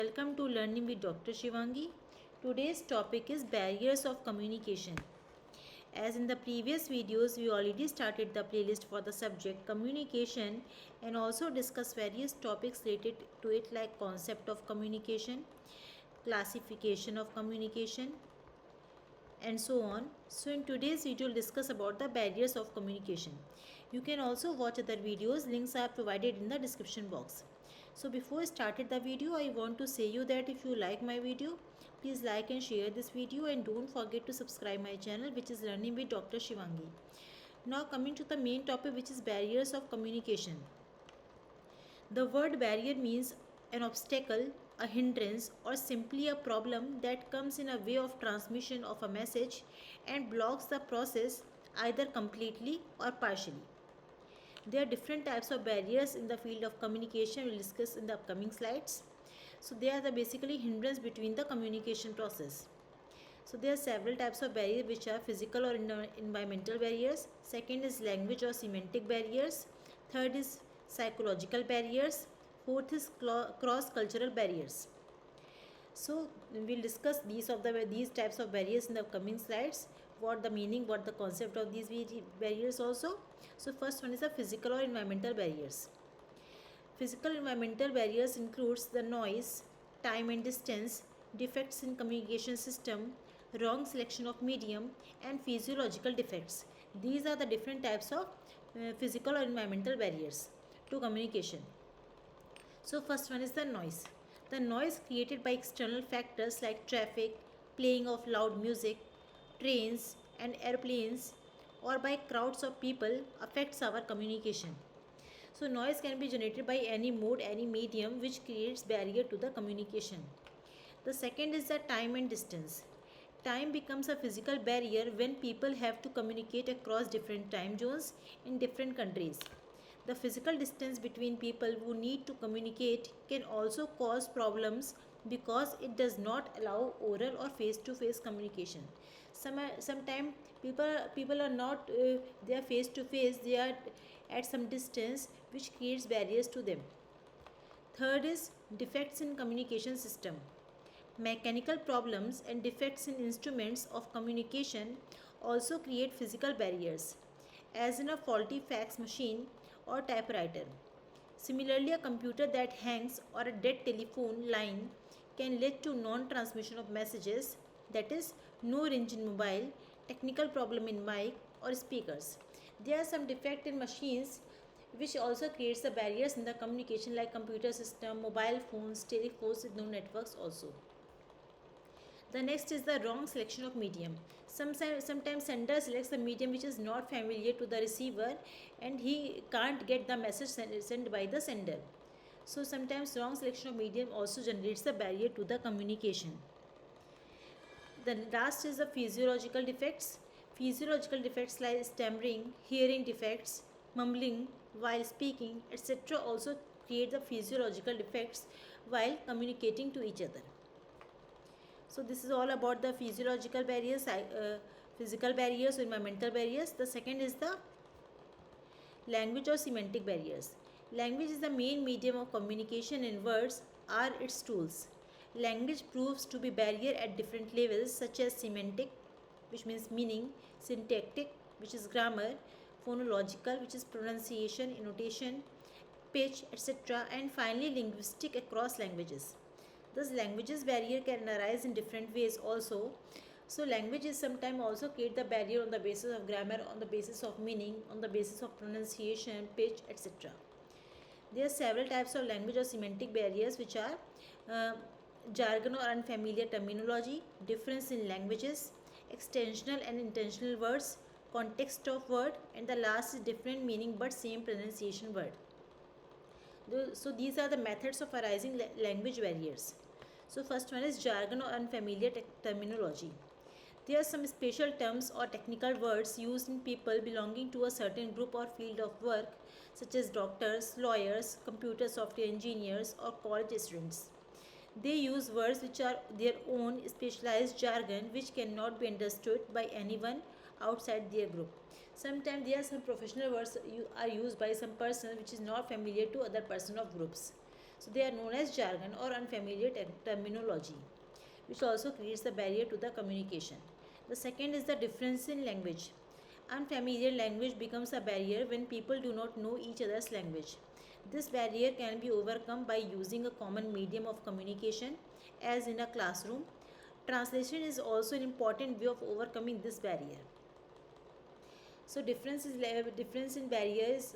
Welcome to Learning with Dr. Shivangi. Today's topic is barriers of communication. As in the previous videos, we already started the playlist for the subject communication and also discussed various topics related to it like concept of communication, classification of communication, and so on. So in today's video we'll discuss about the barriers of communication. You can also watch other videos, links are provided in the description box. So before I started the video, I want to say you that if you like my video, please like and share this video and don't forget to subscribe my channel, which is Learning with Dr. Shivangi. Now coming to the main topic, which is barriers of communication. The word barrier means an obstacle, a hindrance, or simply a problem that comes in a way of transmission of a message and blocks the process either completely or partially. There are different types of barriers in the field of communication we'll discuss in the upcoming slides. So they are the basically hindrance between the communication process. So there are several types of barriers which are physical or environmental barriers. Second is language or semantic barriers. Third is psychological barriers. Fourth is cross-cultural barriers. So we'll discuss these types of barriers in the coming slides. What the meaning, what the concept of these barriers also. So first one is the physical or environmental barriers. Physical environmental barriers includes the noise, time and distance, defects in communication system, wrong selection of medium, and physiological defects. These are the different types of physical or environmental barriers to communication. So first one is the noise. The noise created by external factors like traffic, playing of loud music, trains and airplanes, or by crowds of people affects our communication. So noise can be generated by any mode, any medium which creates barrier to the communication. The second is the time and distance. Time becomes a physical barrier when people have to communicate across different time zones in different countries. The physical distance between people who need to communicate can also cause problems because it does not allow oral or face-to-face communication. Sometimes people are not they are face-to-face, they are at some distance, which creates barriers to them. Third is defects in communication system. Mechanical problems and defects in instruments of communication also create physical barriers, as in a faulty fax machine or typewriter. Similarly, a computer that hangs or a dead telephone line can lead to non-transmission of messages, that is, no range in mobile, technical problem in mic or speakers. There are some defect in machines which also creates the barriers in the communication like computer system, mobile phones, telephones with no networks also. The next is the wrong selection of medium. Sometimes sender selects the medium which is not familiar to the receiver and he can't get the message sent by the sender. So sometimes wrong selection of medium also generates the barrier to the communication. The last is the physiological defects. Physiological defects like stammering, hearing defects, mumbling while speaking, etc. also create the physiological defects while communicating to each other. So this is all about the physiological barriers, physical barriers, environmental barriers. The second is the language or semantic barriers. Language is the main medium of communication and words are its tools. Language proves to be barrier at different levels such as semantic, which means meaning, syntactic, which is grammar, phonological, which is pronunciation, intonation, pitch, etc. and finally linguistic across languages. Thus languages barrier can arise in different ways also. So languages sometimes also create the barrier on the basis of grammar, on the basis of meaning, on the basis of pronunciation, pitch, etc. There are several types of language or semantic barriers which are jargon or unfamiliar terminology, difference in languages, extensional and intentional words, context of word, and the last is different meaning but same pronunciation word. So these are the methods of arising language barriers. So first one is jargon or unfamiliar terminology. There are some special terms or technical words used in people belonging to a certain group or field of work such as doctors, lawyers, computer software engineers or college students. They use words which are their own specialized jargon which cannot be understood by anyone outside their group. Sometimes there are some professional words are used by some person which is not familiar to other person of groups. So they are known as jargon or unfamiliar terminology, which also creates the barrier to the communication. The second is the difference in language. Unfamiliar language becomes a barrier when people do not know each other's language. This barrier can be overcome by using a common medium of communication, as in a classroom. Translation is also an important way of overcoming this barrier. So difference in barriers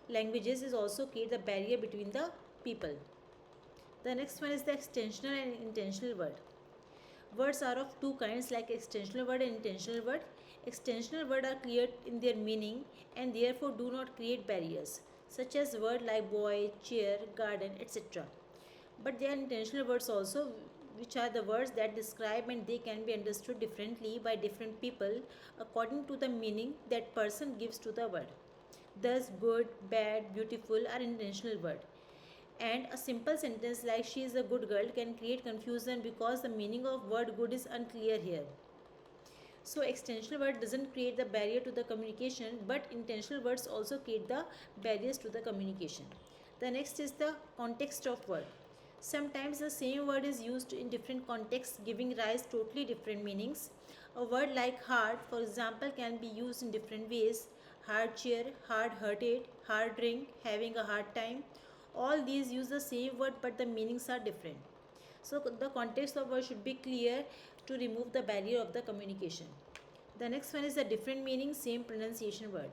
languages is also create the barrier between the people. The next one is the extensional and intentional word. Words are of two kinds, like extensional word and intentional word. Extensional words are clear in their meaning and therefore do not create barriers, such as words like boy, chair, garden, etc. But there are intentional words also, which are the words that describe and they can be understood differently by different people according to the meaning that person gives to the word. Thus, good, bad, beautiful are intentional words. And a simple sentence like she is a good girl can create confusion because the meaning of word good is unclear here. So extensional word doesn't create the barrier to the communication, but intentional words also create the barriers to the communication. The next is the context of word. Sometimes the same word is used in different contexts, giving rise to totally different meanings. A word like hard, for example, can be used in different ways. Hard chair, hard hearted, hard drink, having a hard time. All these use the same word but the meanings are different. So the context of word should be clear to remove the barrier of the communication. The next one is the different meaning, same pronunciation word.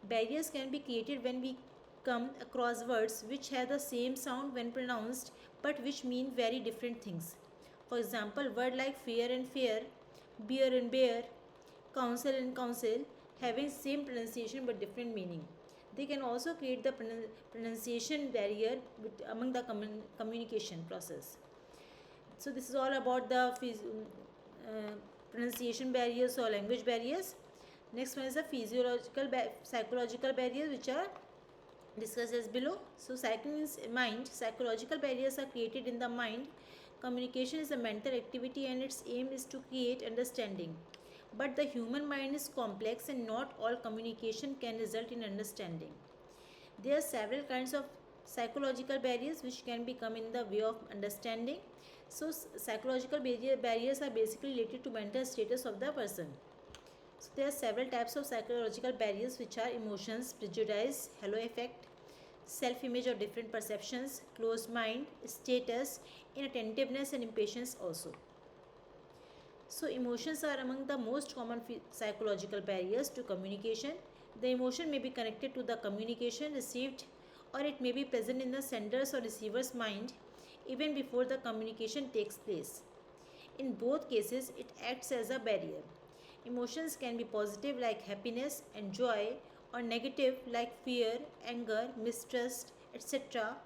Barriers can be created when we come across words which have the same sound when pronounced but which mean very different things. For example, word like fair and fair, beer and bear, council and council having same pronunciation but different meaning. They can also create the pronunciation barrier among the communication process. So this is all about the pronunciation barriers or language barriers. Next one is the physiological psychological barriers, which are discussed as below. So psyche means mind. Psychological barriers are created in the mind. Communication is a mental activity and its aim is to create understanding. But the human mind is complex and not all communication can result in understanding. There are several kinds of psychological barriers which can become in the way of understanding. So psychological barriers are basically related to mental status of the person. So there are several types of psychological barriers, which are emotions, prejudice, halo effect, self-image or different perceptions, closed mind, status, inattentiveness and impatience also. So emotions are among the most common psychological barriers to communication. The emotion may be connected to the communication received, or it may be present in the sender's or receiver's mind even before the communication takes place. In both cases, it acts as a barrier. Emotions can be positive like happiness and joy, or negative like fear, anger, mistrust, etc.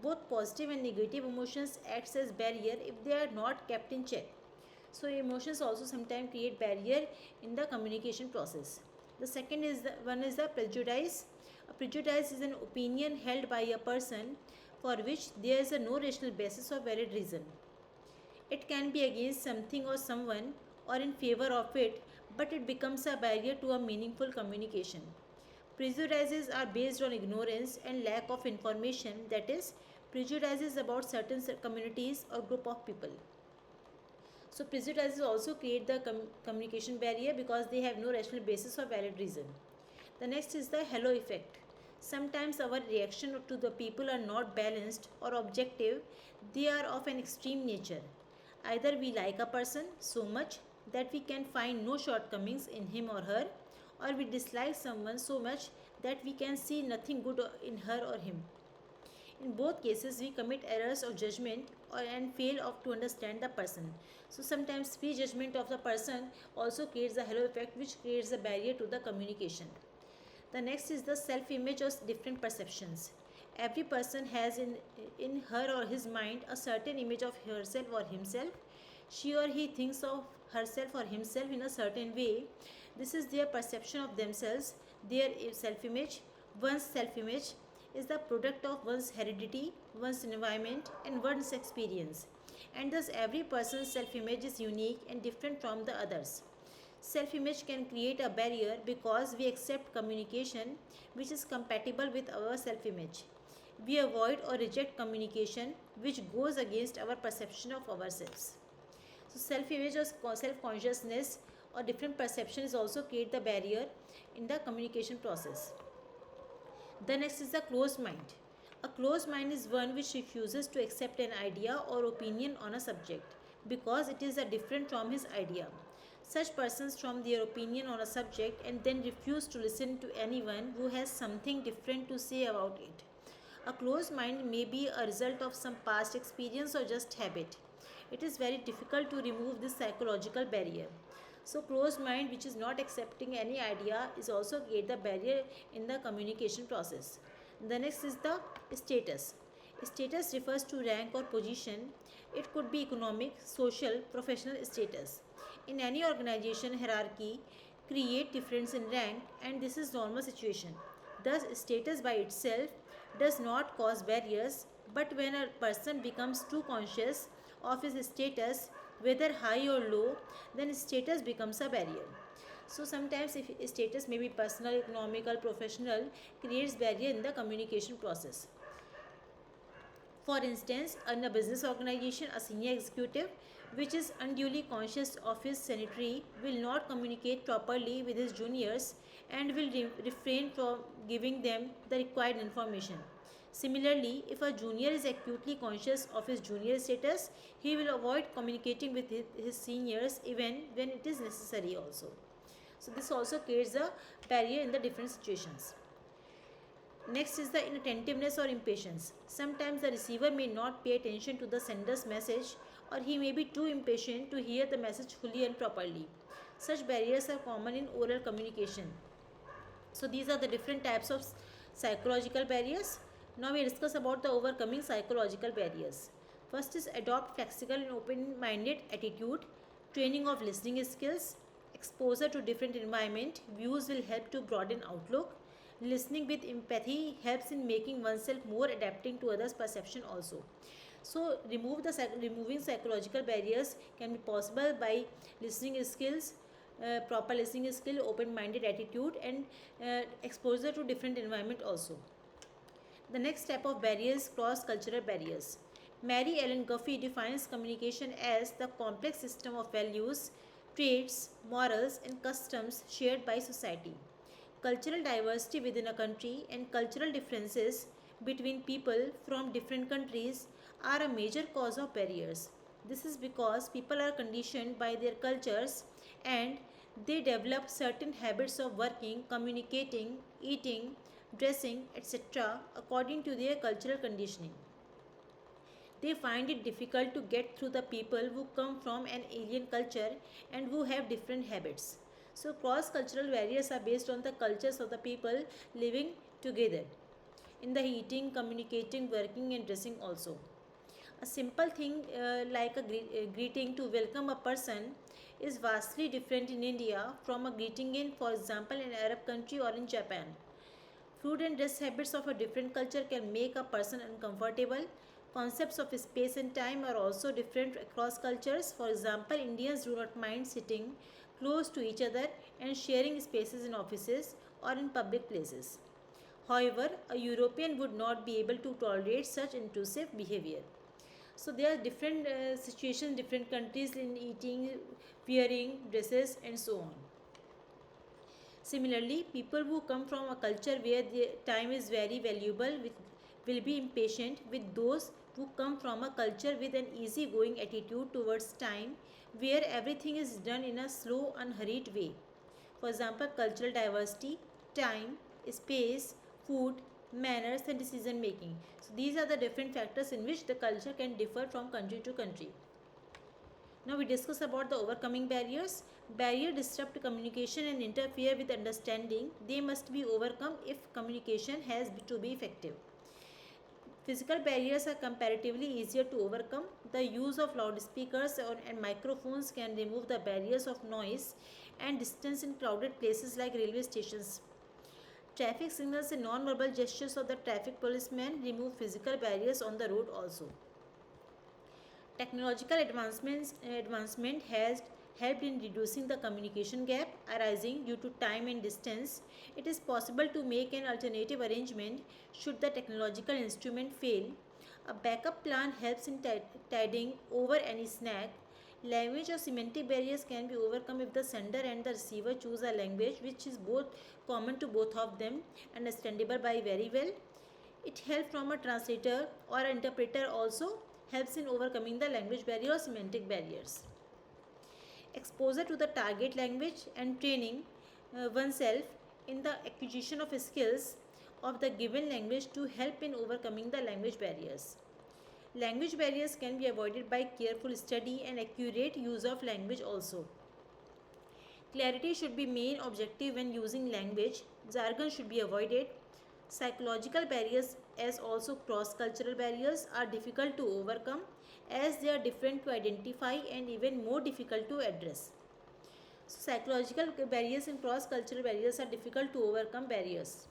Both positive and negative emotions acts as barrier if they are not kept in check. So emotions also sometimes create barrier in the communication process. The second is the prejudice. A prejudice is an opinion held by a person for which there is no rational basis or valid reason. It can be against something or someone or in favor of it, but it becomes a barrier to a meaningful communication. Prejudices are based on ignorance and lack of information, that is, prejudices about certain communities or group of people. So prejudices also create the communication barrier because they have no rational basis or valid reason. The next is the halo effect. Sometimes our reaction to the people are not balanced or objective, they are of an extreme nature. Either we like a person so much that we can find no shortcomings in him or her, or we dislike someone so much that we can see nothing good in her or him. In both cases, we commit errors of judgment and fail to understand the person. So sometimes prejudgment of the person also creates a halo effect, which creates a barrier to the communication. The next is the self-image of different perceptions. Every person has in her or his mind a certain image of herself or himself. She or he thinks of herself or himself in a certain way. This is their perception of themselves, their self-image. One's self-image is the product of one's heredity, one's environment, and one's experience. And thus, every person's self-image is unique and different from the others. Self-image can create a barrier because we accept communication which is compatible with our self-image. we avoid or reject communication which goes against our perception of ourselves. So self-image or self-consciousness or different perception is also create the barrier in the communication process. The next is the closed mind. A closed mind is one which refuses to accept an idea or opinion on a subject because it is a different from his idea. Such persons form their opinion on a subject and then refuse to listen to anyone who has something different to say about it. A closed mind may be a result of some past experience or just habit. It is very difficult to remove this psychological barrier. So closed mind which is not accepting any idea is also create the barrier in the communication process. The next is the status. Status refers to rank or position. It could be economic, social, professional status. In any organization hierarchy create difference in rank and this is normal situation. Thus status by itself does not cause barriers, but when a person becomes too conscious of his status, whether high or low, then status becomes a barrier. So sometimes if status may be personal, economical, professional, creates barrier in the communication process. For instance, in a business organization, a senior executive which is unduly conscious of his seniority will not communicate properly with his juniors and will refrain from giving them the required information. Similarly, if a junior is acutely conscious of his junior status, he will avoid communicating with his seniors even when it is necessary also. So this also creates a barrier in the different situations. Next is the inattentiveness or impatience. Sometimes the receiver may not pay attention to the sender's message or he may be too impatient to hear the message fully and properly. Such barriers are common in oral communication. So these are the different types of psychological barriers. Now we discuss about the overcoming psychological barriers. First is adopt flexible and open-minded attitude, training of listening skills, exposure to different environment, views will help to broaden outlook. Listening with empathy helps in making oneself more adapting to others' perception also. So removing psychological barriers can be possible by listening skills, proper listening skill, open-minded attitude, and exposure to different environment also. The next step of barriers, cross-cultural barriers. Mary Ellen Guffey defines communication as the complex system of values, traits, morals, and customs shared by society. Cultural diversity within a country and cultural differences between people from different countries are a major cause of barriers. This is because people are conditioned by their cultures and they develop certain habits of working, communicating, eating, dressing, etc. according to their cultural conditioning. They find it difficult to get through the people who come from an alien culture and who have different habits. So cross-cultural barriers are based on the cultures of the people living together in the eating, communicating, working and dressing also. A simple thing like a greeting to welcome a person is vastly different in India from a greeting in, for example, an Arab country or in Japan. Food and dress habits of a different culture can make a person uncomfortable. Concepts of space and time are also different across cultures. For example, Indians do not mind sitting close to each other and sharing spaces in offices or in public places. However, a European would not be able to tolerate such intrusive behavior. So there are different situations, different countries in eating, wearing dresses and so on. Similarly, people who come from a culture where the time is very valuable will be impatient with those who come from a culture with an easygoing attitude towards time where everything is done in a slow, unhurried way. For example, cultural diversity, time, space, food, manners and decision making. So these are the different factors in which the culture can differ from country to country. Now we discuss about the overcoming barriers. Barriers disrupt communication and interfere with understanding. They must be overcome if communication has to be effective. Physical barriers are comparatively easier to overcome. The use of loudspeakers and microphones can remove the barriers of noise and distance in crowded places like railway stations. Traffic signals and non-verbal gestures of the traffic policeman remove physical barriers on the road also. Technological advancement has helped in reducing the communication gap arising due to time and distance. It is possible to make an alternative arrangement should the technological instrument fail. A backup plan helps in tiding over any snag. Language or semantic barriers can be overcome if the sender and the receiver choose a language which is both common to both of them, understandable by very well. It helps from a translator or an interpreter also helps in overcoming the language barrier or semantic barriers. Exposure to the target language and training oneself in the acquisition of skills of the given language to help in overcoming the language barriers. Language barriers can be avoided by careful study and accurate use of language also. Clarity should be main objective when using language. Jargon should be avoided. Psychological barriers as also cross-cultural barriers are difficult to overcome as they are different to identify and even more difficult to address. So psychological barriers and cross-cultural barriers are difficult to overcome barriers.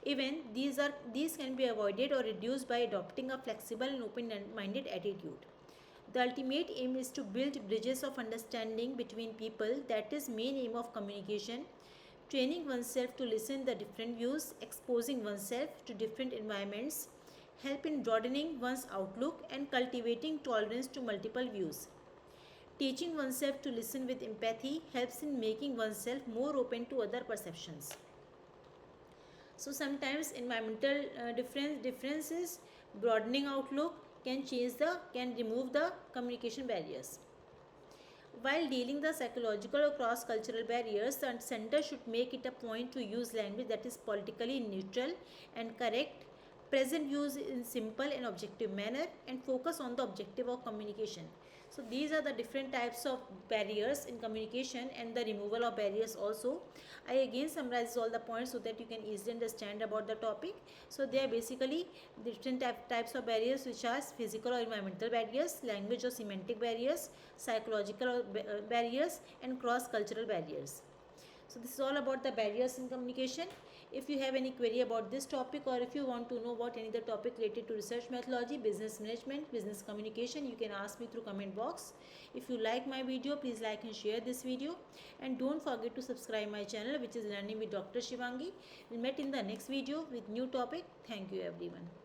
Even these can be avoided or reduced by adopting a flexible and open-minded attitude. The ultimate aim is to build bridges of understanding between people. That is main aim of communication. Training oneself to listen the different views, exposing oneself to different environments, help in broadening one's outlook and cultivating tolerance to multiple views. Teaching oneself to listen with empathy helps in making oneself more open to other perceptions. So sometimes environmental differences, broadening outlook can remove the communication barriers. While dealing the psychological or cross-cultural barriers, the center should make it a point to use language that is politically neutral and correct, present views in simple and objective manner, and focus on the objective of communication. So these are the different types of barriers in communication and the removal of barriers also. I again summarize all the points so that you can easily understand about the topic. So they are basically different types of barriers, which are physical or environmental barriers, language or semantic barriers, psychological barriers, and cross-cultural barriers. So this is all about the barriers in communication. If you have any query about this topic, or if you want to know about any other topic related to research methodology, business management, business communication, you can ask me through comment box. If you like my video, please like and share this video, and don't forget to subscribe my channel, which is Learning with Dr. Shivangi. We'll meet in the next video with new topic. Thank you everyone.